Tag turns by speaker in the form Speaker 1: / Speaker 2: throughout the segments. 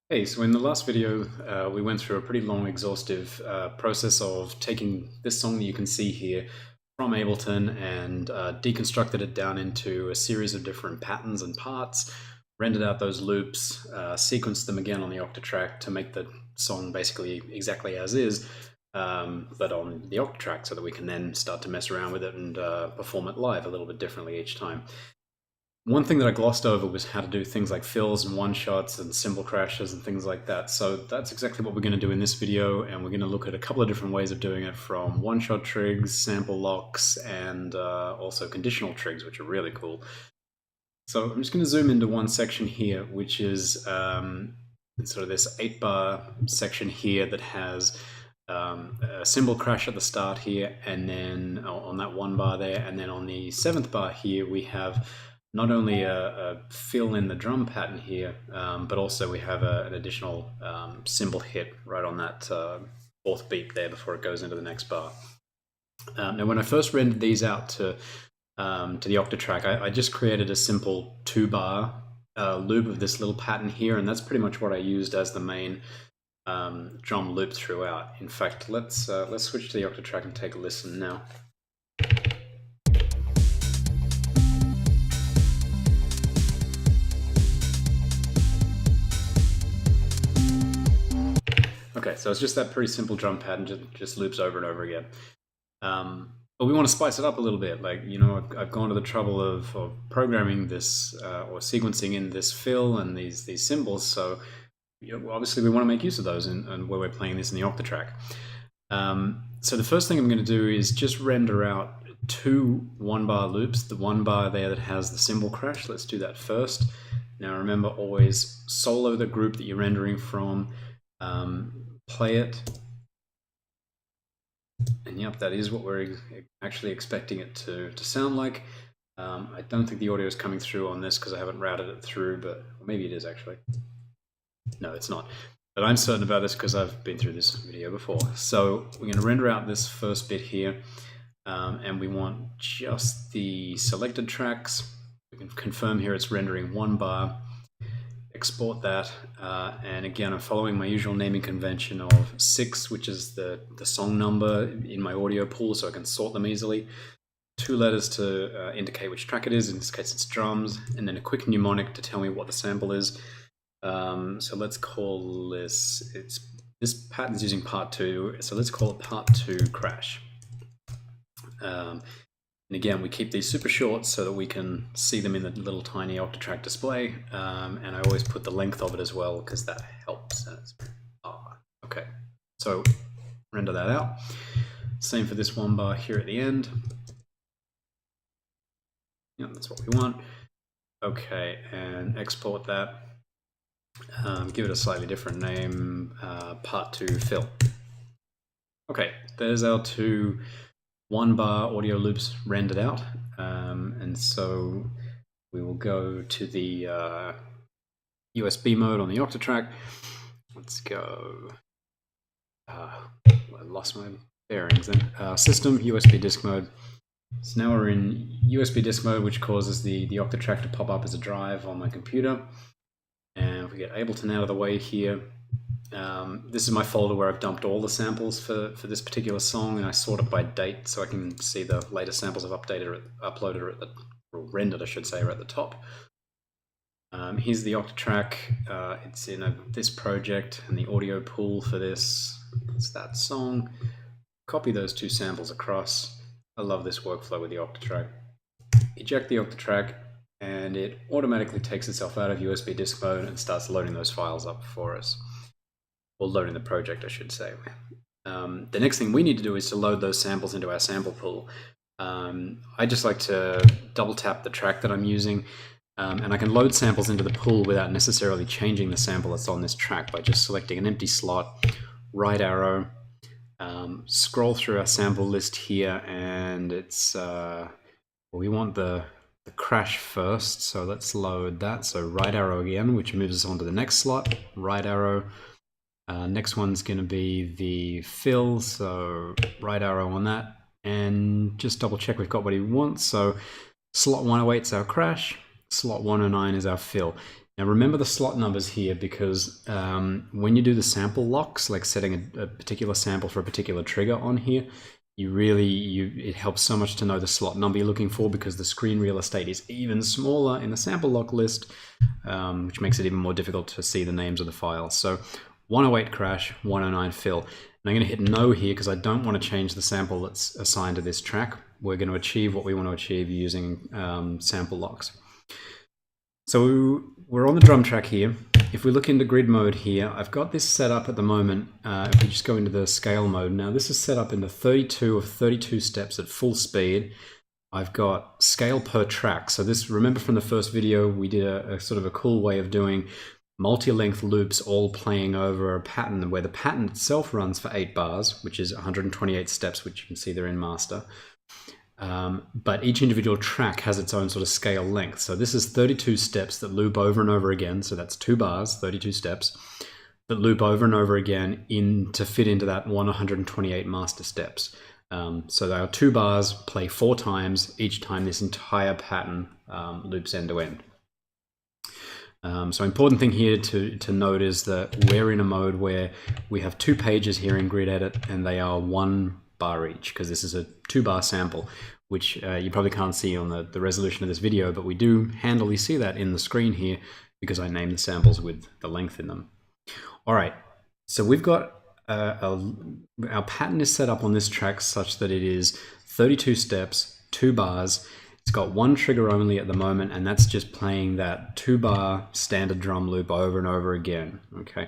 Speaker 1: Hey, so in the last video, we went through a pretty long, exhaustive process of taking this song that you can see here from Ableton and deconstructed it down into a series of different patterns and parts, rendered out those loops, sequenced them again on the Octatrack to make the song basically exactly as is, but on the Octatrack so that we can then start to mess around with it and perform it live a little bit differently each time. One thing that I glossed over was how to do things like fills and one-shots and cymbal crashes and things like that. So that's exactly what we're going to do in this video, and we're going to look at a couple of different ways of doing it, from one-shot trigs, sample locks, and also conditional trigs, which are really cool. So I'm just going to zoom into one section here, which is sort of this 8-bar section here that has a cymbal crash at the start here, and then on that 1 bar there, and then on the 7th bar here we have not only a fill in the drum pattern here, but also we have an additional cymbal hit right on that 4th beat there before it goes into the next bar. Now, when I first rendered these out to the Octatrack, I just created a simple 2-bar loop of this little pattern here, and that's pretty much what I used as the main drum loop throughout. In fact, let's switch to the Octatrack and take a listen now. Okay, so it's just that pretty simple drum pattern, just loops over and over again. But we want to spice it up a little bit. Like, you know, I've gone to the trouble of programming this or sequencing in this fill and these cymbals. So obviously we want to make use of those and where we're playing this in the Octatrack. So the first thing I'm going to do is just render out 2 1-bar loops. The 1 bar there that has the cymbal crash. Let's do that first. Now remember, always solo the group that you're rendering from. Play it, and yep, that is what we're actually expecting it to sound like. I don't think the audio is coming through on this because I haven't routed it through, but maybe it is actually. No, it's not. But I'm certain about this because I've been through this video before. So we're going to render out this first bit here, and we want just the selected tracks. We can confirm here it's rendering 1 bar. Export that, and again, I'm following my usual naming convention of 6, which is the song number in my audio pool, so I can sort them easily. 2 letters to indicate which track it is, in this case it's drums, and then a quick mnemonic to tell me what the sample is. So let's call this, this pattern's using part 2, so let's call it part 2 crash. And again, we keep these super short so that we can see them in the little tiny Octatrack display. And I always put the length of it as well because that helps. Okay, so render that out. Same for this 1 bar here at the end. Yep, that's what we want. Okay, and export that. Give it a slightly different name, part 2 fill. Okay, there's our 2 1-bar audio loops rendered out, and so we will go to the USB mode on the Octatrack. Let's go. I lost my bearings then. System, USB disk mode. So now we're in USB disk mode, which causes the Octatrack to pop up as a drive on my computer. And if we get Ableton out of the way here, this is my folder where I've dumped all the samples for this particular song, and I sort it by date so I can see the latest samples I've uploaded or rendered, I should say, are at the top. Here's the Octatrack. It's in this project, and the audio pool for this is that song. Copy those 2 samples across. I love this workflow with the Octatrack. Eject the Octatrack, and it automatically takes itself out of USB disk mode and starts loading those files up for us. Or loading the project, I should say. The next thing we need to do is to load those samples into our sample pool. I just like to double tap the track that I'm using, and I can load samples into the pool without necessarily changing the sample that's on this track by just selecting an empty slot, right arrow, scroll through our sample list here, and it's we want the crash first, so let's load that. So right arrow again, which moves us on to the next slot, right arrow. Next one's going to be the fill, so right arrow on that, and just double check we've got what he wants. So slot 108 is our crash, slot 109 is our fill. Now remember the slot numbers here, because when you do the sample locks, like setting a particular sample for a particular trigger on here, it helps so much to know the slot number you're looking for, because the screen real estate is even smaller in the sample lock list, which makes it even more difficult to see the names of the files. So 108 crash, 109 fill. And I'm going to hit no here because I don't want to change the sample that's assigned to this track. We're going to achieve what we want to achieve using sample locks. So we're on the drum track here. If we look into grid mode here, I've got this set up at the moment. If we just go into the scale mode, now this is set up into 32 of 32 steps at full speed. I've got scale per track. So this, remember from the first video, we did a sort of a cool way of doing multi-length loops all playing over a pattern where the pattern itself runs for 8 bars, which is 128 steps, which you can see there in master. But each individual track has its own sort of scale length. So this is 32 steps that loop over and over again. So that's 2 bars, 32 steps that loop over and over again to fit into that 128 master steps. So our 2 bars play 4 times, each time this entire pattern loops end to end. So important thing here to note is that we're in a mode where we have 2 pages here in grid edit, and they are 1 bar each, because this is a 2-bar sample, which you probably can't see on the resolution of this video, but we do handily see that in the screen here because I named the samples with the length in them. All right, so we've got our pattern is set up on this track such that it is 32 steps, 2 bars. It's got 1 trigger only at the moment, and that's just playing that 2-bar standard drum loop over and over again. Okay.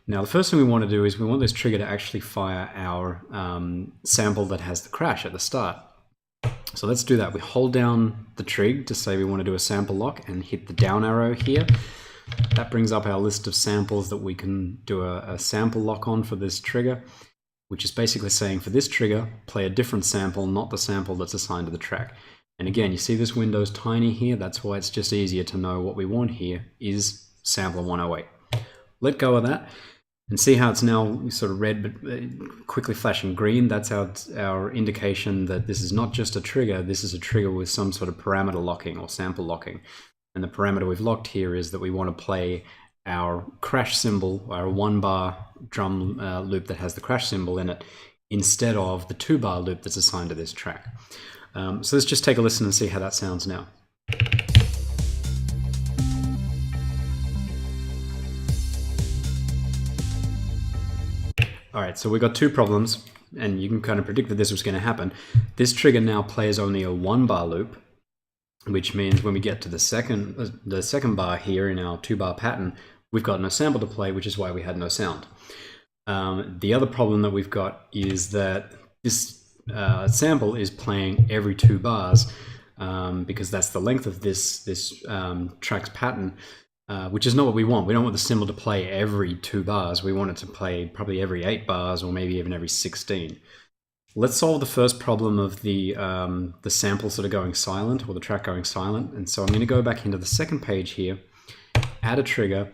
Speaker 1: Now the first thing we want to do is we want this trigger to actually fire our sample that has the crash at the start. So let's do that. We hold down the trig to say we want to do a sample lock and hit the down arrow here. That brings up our list of samples that we can do a sample lock on for this trigger, which is basically saying for this trigger, play a different sample, not the sample that's assigned to the track. And again, you see this window's tiny here. That's why it's just easier to know what we want here is sample 108. Let go of that. And see how it's now sort of red but quickly flashing green. That's our indication that this is not just a trigger, this is a trigger with some sort of parameter locking or sample locking. And the parameter we've locked here is that we want to play our crash cymbal, our 1-bar drum loop that has the crash cymbal in it, instead of the 2-bar loop that's assigned to this track. So let's just take a listen and see how that sounds now. All right, so we've got 2 problems, and you can kind of predict that this was going to happen. This trigger now plays only a 1-bar loop, which means when we get to the second bar here in our 2-bar pattern, we've got no sample to play, which is why we had no sound. The other problem that we've got is that this sample is playing every 2 bars, because that's the length of this track's pattern. Which is not what we want. We don't want the cymbal to play every 2 bars. We want it to play probably every 8 bars, or maybe even every 16. Let's solve the first problem of the sample sort of going silent, or the track going silent. And so I'm going to go back into the second page here, add a trigger,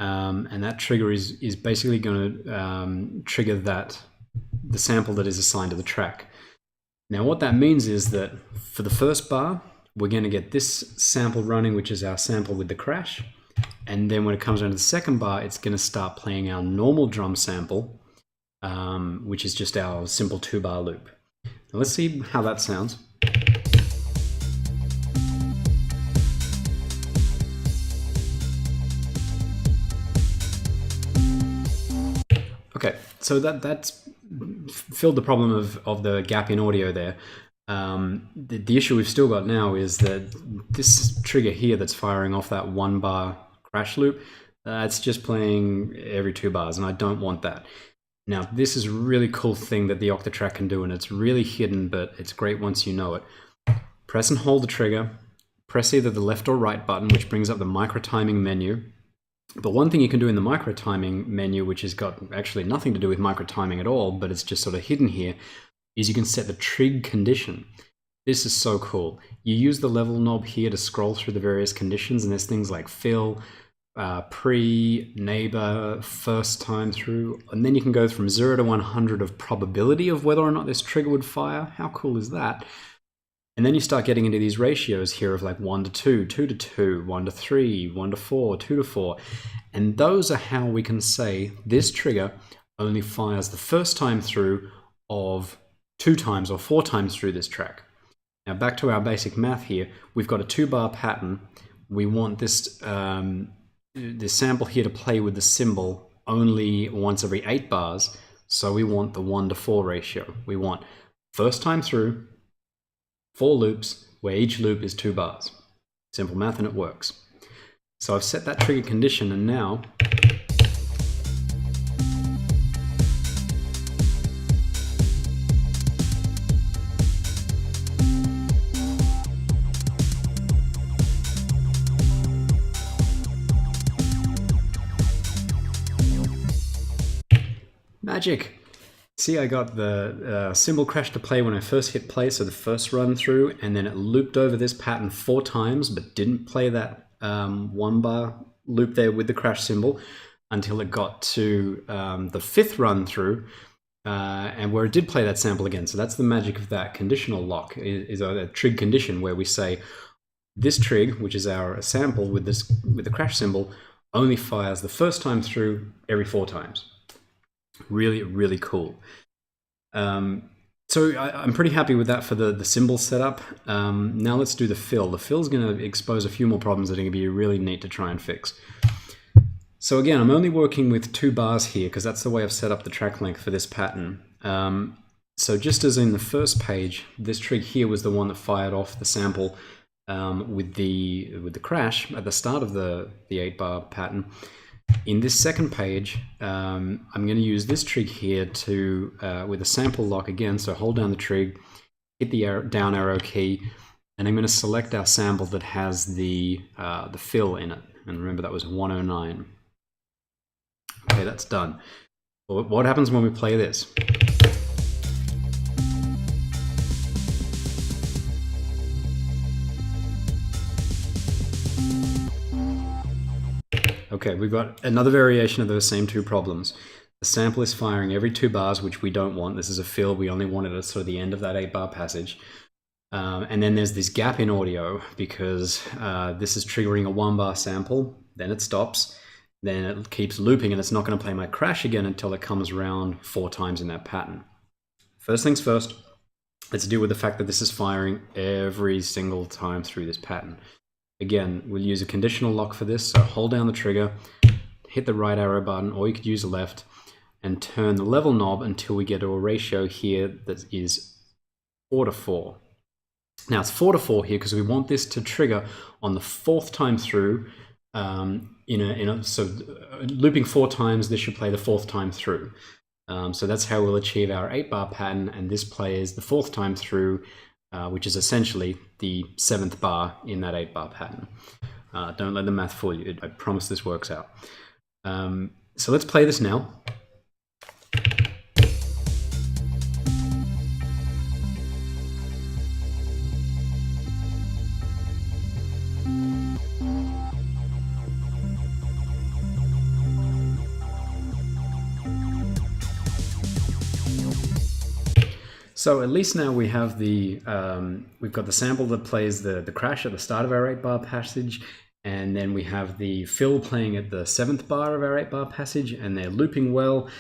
Speaker 1: and that trigger is basically going to trigger the sample that is assigned to the track. Now what that means is that for the first bar, we're going to get this sample running, which is our sample with the crash. And then when it comes down to the second bar, it's going to start playing our normal drum sample, which is just our simple 2-bar loop. Now let's see how that sounds. Okay, so that's filled the problem of the gap in audio there. The issue we've still got now is that this trigger here that's firing off that 1-bar crash loop, it's just playing every 2 bars, and I don't want that. Now, this is a really cool thing that the Octatrack can do, and it's really hidden, but it's great once you know it. Press and hold the trigger, press either the left or right button, which brings up the micro timing menu. But one thing you can do in the micro timing menu, which has got actually nothing to do with micro timing at all, but it's just sort of hidden here, is you can set the trig condition. This is so cool. You use the level knob here to scroll through the various conditions, and there's things like fill, pre, neighbor, first time through, and then you can go from 0 to 100 of probability of whether or not this trigger would fire. How cool is that? And then you start getting into these ratios here of like 1 to 2, 2 to 2, 1 to 3, 1 to 4, 2 to 4. And those are how we can say this trigger only fires the first time through of 2 times or 4 times through this track. Now back to our basic math here, we've got a 2-bar pattern. We want this, this sample here to play with the cymbal only once every 8 bars. So we want the 1 to 4 ratio. We want first time through, 4 loops, where each loop is 2 bars. Simple math and it works. So I've set that trigger condition, and now magic! See, I got the cymbal crash to play when I first hit play, so the first run through, and then it looped over this pattern 4 times, but didn't play that 1-bar loop there with the crash cymbal until it got to the 5th run through, and where it did play that sample again. So that's the magic of that conditional lock, is a trig condition where we say this trig, which is our sample with the crash cymbal, only fires the first time through every 4 times. Really, really cool. So I'm pretty happy with that for the cymbal setup. Now let's do the fill. The fill is going to expose a few more problems that are going to be really neat to try and fix. So again, I'm only working with 2 bars here because that's the way I've set up the track length for this pattern. So just as in the first page, this trig here was the one that fired off the sample with the crash at the start of the 8-bar pattern. In this second page, I'm going to use this trig here to with a sample lock again. So hold down the trig, hit the down arrow key, and I'm going to select our sample that has the fill in it. And remember, that was 109. Okay, that's done. Well, what happens when we play this? Okay, we've got another variation of those same 2 problems. The sample is firing every 2 bars, which we don't want. This is a fill. We only want it at sort of the end of that 8-bar passage. And then there's this gap in audio because this is triggering a 1-bar sample. Then it stops. Then it keeps looping, and it's not going to play my crash again until it comes around 4 times in that pattern. First things first, let's deal with the fact that this is firing every single time through this pattern. Again, we'll use a conditional lock for this, so hold down the trigger, hit the right arrow button, or you could use the left, and turn the level knob until we get to a ratio here that is 4 to 4. Now it's 4 to 4 here because we want this to trigger on the 4th time through. So looping 4 times, this should play the 4th time through. So that's how we'll achieve our 8-bar pattern, and this plays the 4th time through, which is essentially the 7th bar in that 8-bar pattern. Don't let the math fool you. I promise this works out. So let's play this now. So at least now we have we've got the sample that plays the crash at the start of our 8-bar passage, and then we have the fill playing at the 7th bar of our 8-bar passage, and they're looping well.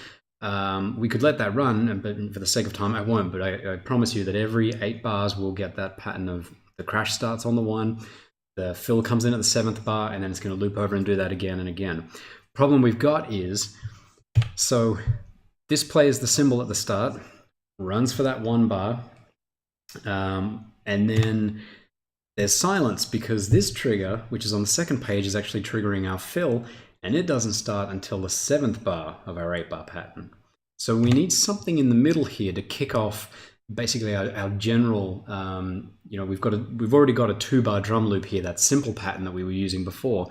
Speaker 1: We could let that run, but for the sake of time I won't, but I promise you that every 8 bars we'll get that pattern of the crash starts on the 1, the fill comes in at the 7th bar, and then it's going to loop over and do that again and again. Problem we've got is, so this plays the cymbal at the start, runs for that 1 bar, and then there's silence because this trigger, which is on the second page, is actually triggering our fill, and it doesn't start until the 7th bar of our 8-bar pattern. So we need something in the middle here to kick off basically our general, we've already got a 2-bar drum loop here, that simple pattern that we were using before.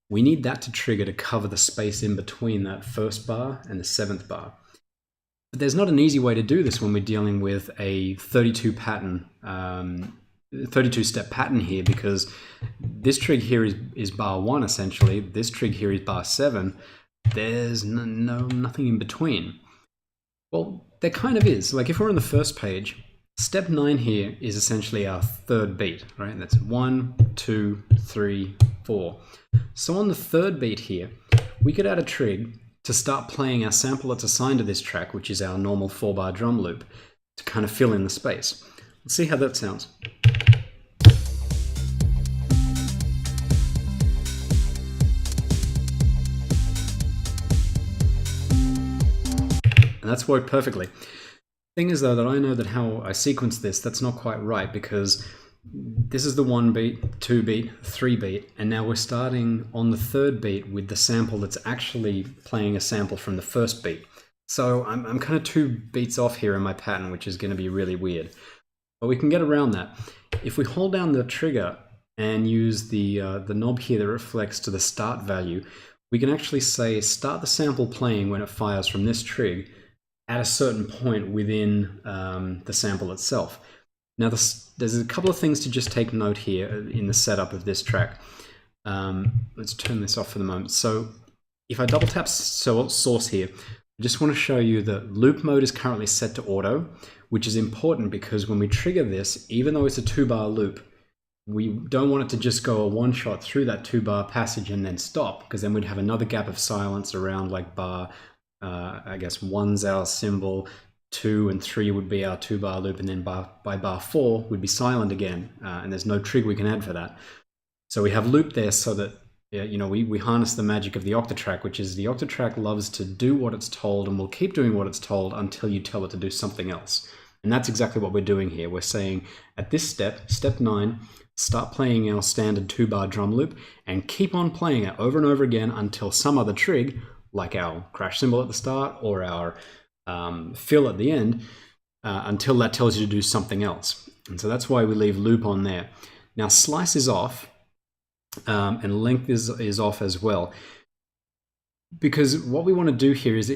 Speaker 1: We need that to trigger to cover the space in between that 1st bar and the 7th bar. But there's not an easy way to do this when we're dealing with a 32 pattern, 32-step pattern here, because this trig here is bar 1 essentially. This trig here is bar 7. There's nothing in between. Well, there kind of is. Like if we're on the first page, Step 9 here is essentially our third beat, right? That's 1, 2, 3, 4. So on the third beat here, we could add a trig to start playing our sample that's assigned to this track, which is our normal 4-bar drum loop, to kind of fill in the space. Let's see how that sounds. And that's worked perfectly. Thing is though that I know that how I sequence this, that's not quite right, because this is the 1 beat, 2 beat, 3 beat, and now we're starting on the third beat with the sample that's actually playing a sample from the first beat. So I'm kind of 2 beats off here in my pattern, which is going to be really weird. But we can get around that. If we hold down the trigger and use the knob here that reflects to the start value, we can actually say start the sample playing when it fires from this trig at a certain point within the sample itself. Now there's a couple of things to just take note here in the setup of this track. Let's turn this off for the moment. So if I double tap source here, I just want to show you that loop mode is currently set to auto, which is important because when we trigger this, even though it's a 2-bar loop, we don't want it to just go a one-shot through that 2-bar passage and then stop, because then we'd have another gap of silence around like bar, I guess 1's our cymbal, 2 and 3 would be our 2-bar loop, and then by bar 4 would be silent again, and there's no trig we can add for that. So we have loop there so that we harness the magic of the Octatrack, which is the Octatrack loves to do what it's told and will keep doing what it's told until you tell it to do something else. And that's exactly what we're doing here. We're saying at this step, step 9, start playing our standard 2-bar drum loop and keep on playing it over and over again until some other trig, like our crash cymbal at the start or our fill at the end, until that tells you to do something else. And so that's why we leave loop on there. Now slice is off, and length is off as well, because what we want to do here is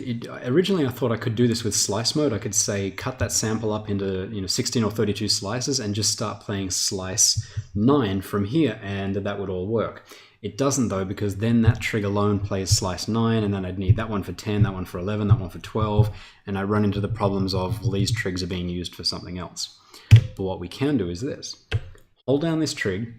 Speaker 1: originally I thought I could do this with slice mode. I could say cut that sample up into 16 or 32 slices and just start playing slice 9 from here, and that would all work. It doesn't though, because then that trig alone plays slice 9, and then I'd need that one for 10, that one for 11, that one for 12, and I run into the problems of, well, these trigs are being used for something else. But what we can do is this. Hold down this trig.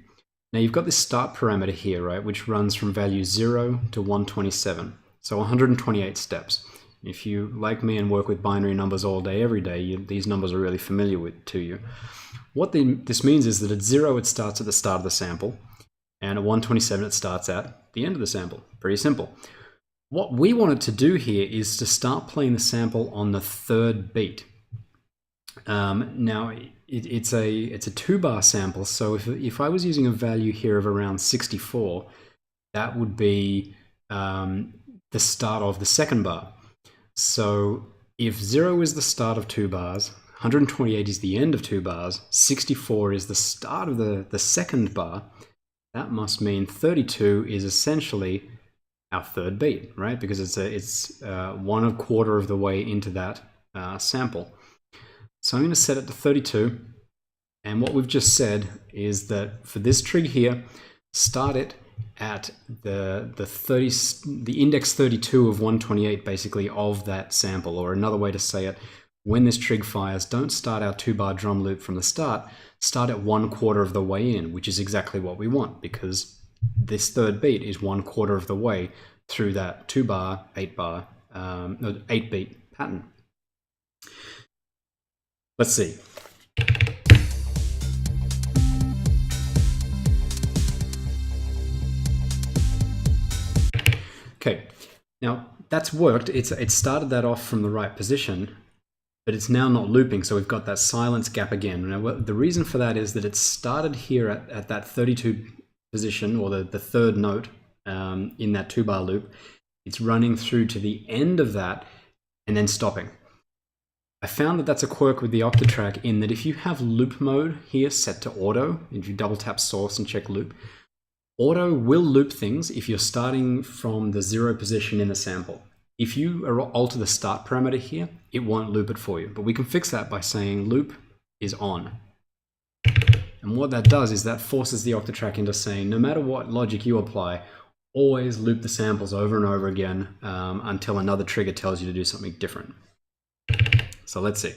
Speaker 1: Now you've got this start parameter here, right, which runs from value 0 to 127, so 128 steps. If you, like me, and work with binary numbers all day, every day, these numbers are really familiar to you. What this means is that at 0 it starts at the start of the sample, and at 127 it starts at the end of the sample. Pretty simple. What we wanted to do here is to start playing the sample on the third beat. Now it's a 2-bar sample, so if I was using a value here of around 64, that would be the start of the second bar. So if 0 is the start of 2 bars, 128 is the end of 2 bars, 64 is the start of the second bar, that must mean 32 is essentially our third beat, right? Because it's 1/4 of the way into that sample. So I'm going to set it to 32, and what we've just said is that for this trig here, start it at the index 32 of 128, basically, of that sample. Or another way to say it, when this trig fires, don't start our 2-bar drum loop from the start, start at 1/4 of the way in, which is exactly what we want, because this third beat is 1/4 of the way through that 2-bar, 8-beat pattern. Let's see. Okay, now that's worked. It started that off from the right position, but it's now not looping, so we've got that silence gap again. Now, the reason for that is that it started here at that 32 position, or the third note in that 2-bar loop. It's running through to the end of that and then stopping. I found that that's a quirk with the Octatrack, in that if you have loop mode here set to auto, if you double tap source and check loop, auto will loop things if you're starting from the 0 position in the sample. If you alter the start parameter here, it won't loop it for you. But we can fix that by saying loop is on. And what that does is that forces the Octatrack into saying, no matter what logic you apply, always loop the samples over and over again until another trigger tells you to do something different. So let's see.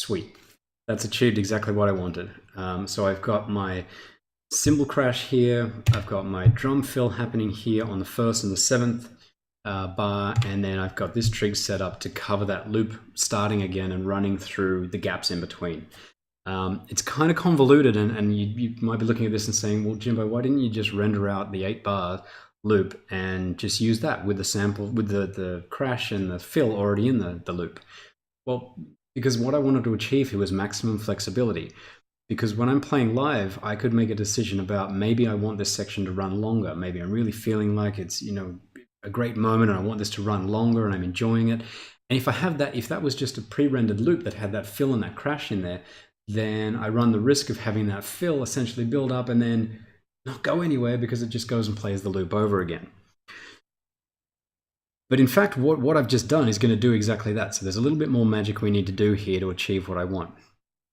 Speaker 1: sweet. That's achieved exactly what I wanted. So I've got my cymbal crash here, I've got my drum fill happening here on the 1st and the 7th bar, and then I've got this trig set up to cover that loop starting again and running through the gaps in between. It's kind of convoluted, and you might be looking at this and saying, well, Jimbo, why didn't you just render out the 8-bar loop and just use that with the sample, with the crash and the fill already in the loop? Well, because what I wanted to achieve here was maximum flexibility. Because when I'm playing live, I could make a decision about maybe I want this section to run longer. Maybe I'm really feeling like it's, you know, a great moment and I want this to run longer and I'm enjoying it. And if I have that, if that was just a pre-rendered loop that had that fill and that crash in there, then I run the risk of having that fill essentially build up and then not go anywhere because it just goes and plays the loop over again. But in fact, what I've just done is going to do exactly that. So there's a little bit more magic we need to do here to achieve what I want.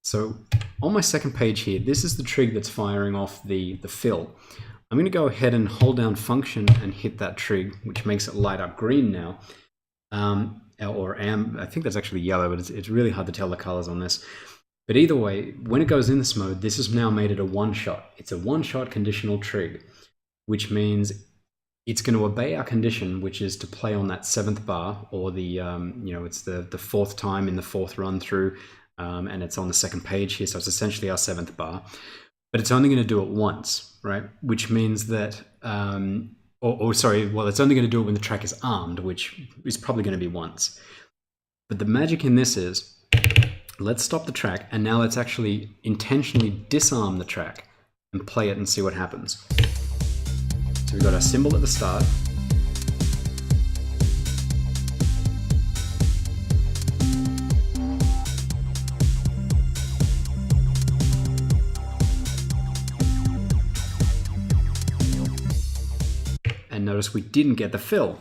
Speaker 1: So on my second page here, this is the trig that's firing off the fill. I'm going to go ahead and hold down function and hit that trig, which makes it light up green now. I think that's actually yellow, but it's really hard to tell the colors on this. But either way, when it goes in this mode, this has now made it a one-shot. It's a one-shot conditional trig, which means it's going to obey our condition, which is to play on that 7th bar, or the it's the 4th time in the 4th run through. And it's on the second page here, so it's essentially our 7th bar. But it's only going to do it once, right? Which means that, it's only going to do it when the track is armed, which is probably going to be once. But the magic in this is, let's stop the track, and now let's actually intentionally disarm the track and play it and see what happens. So we've got our cymbal at the start. And notice we didn't get the fill.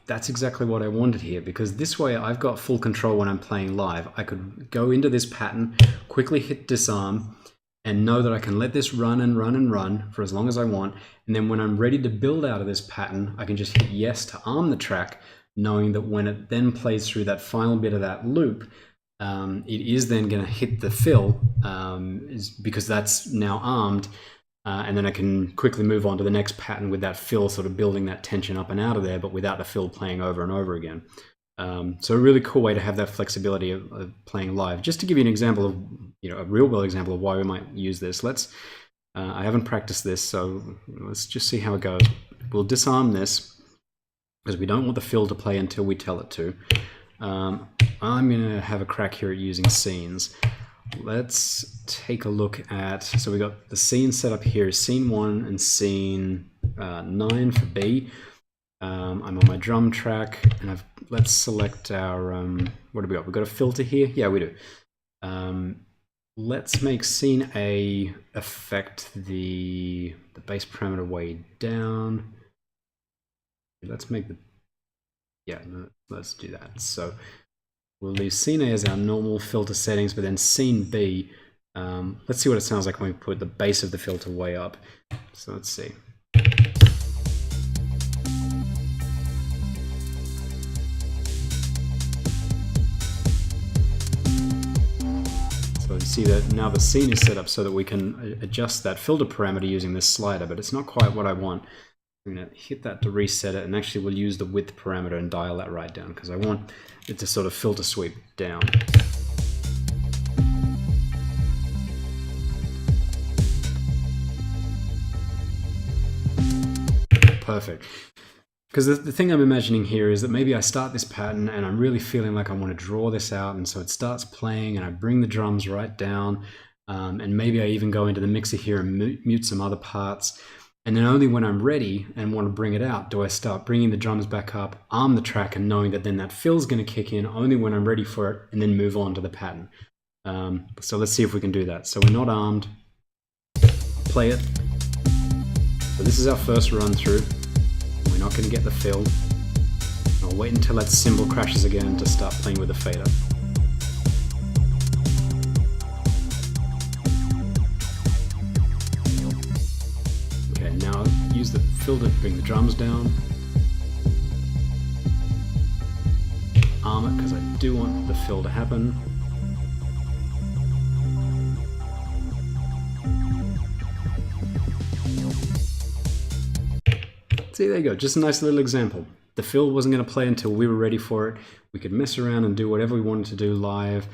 Speaker 1: That's exactly what I wanted here, because this way I've got full control when I'm playing live. I could go into this pattern, quickly hit disarm, and know that I can let this run and run and run for as long as I want. And then when I'm ready to build out of this pattern, I can just hit yes to arm the track, knowing that when it then plays through that final bit of that loop, it is then going to hit the fill, because that's now armed. And then I can quickly move on to the next pattern with that fill sort of building that tension up and out of there, but without the fill playing over and over again. So a really cool way to have that flexibility of playing live. Just to give you an example of, a real world example of why we might use this. I haven't practiced this, so let's just see how it goes. We'll disarm this because we don't want the fill to play until we tell it to. I'm going to have a crack here at using scenes. Let's take a look at, so we got the scene set up here, scene 1 and scene 9 for B. I'm on my drum track, and let's select our, what do we got? We've got a filter here? Yeah, we do. Let's make scene A affect the bass parameter way down. Let's make let's do that. So we'll leave scene A as our normal filter settings, but then scene B, let's see what it sounds like when we put the base of the filter way up. So let's see. So you see that now the scene is set up so that we can adjust that filter parameter using this slider, but it's not quite what I want. I'm going to hit that to reset it, and actually we'll use the width parameter and dial that right down because I want it to sort of filter sweep down. Perfect. Because the thing I'm imagining here is that maybe I start this pattern and I'm really feeling like I want to draw this out, and so it starts playing and I bring the drums right down, and maybe I even go into the mixer here and mute some other parts. And then only when I'm ready and want to bring it out do I start bringing the drums back up, arm the track, and knowing that then that fill's going to kick in only when I'm ready for it, and then move on to the pattern. So let's see if we can do that. So we're not armed. Play it. So this is our first run through. We're not going to get the fill. I'll wait until that cymbal crashes again to start playing with the fader. Now use the filter to bring the drums down. Arm it because I do want the fill to happen. see, there you go. Just a nice little example. The fill wasn't going to play until we were ready for it. We could mess around and do whatever we wanted to do live.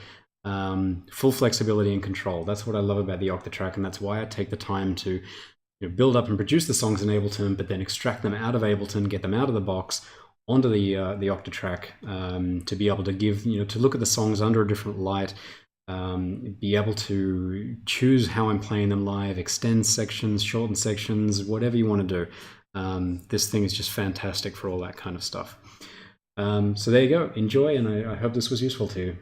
Speaker 1: Full flexibility and control. That's what I love about the Octatrack, and that's why I take the time to build up and produce the songs in Ableton, but then extract them out of Ableton, get them out of the box onto the Octatrack, to be able to give, to look at the songs under a different light, be able to choose how I'm playing them live, extend sections, shorten sections, whatever you want to do. This thing is just fantastic for all that kind of stuff. So there you go. Enjoy, and I hope this was useful to you.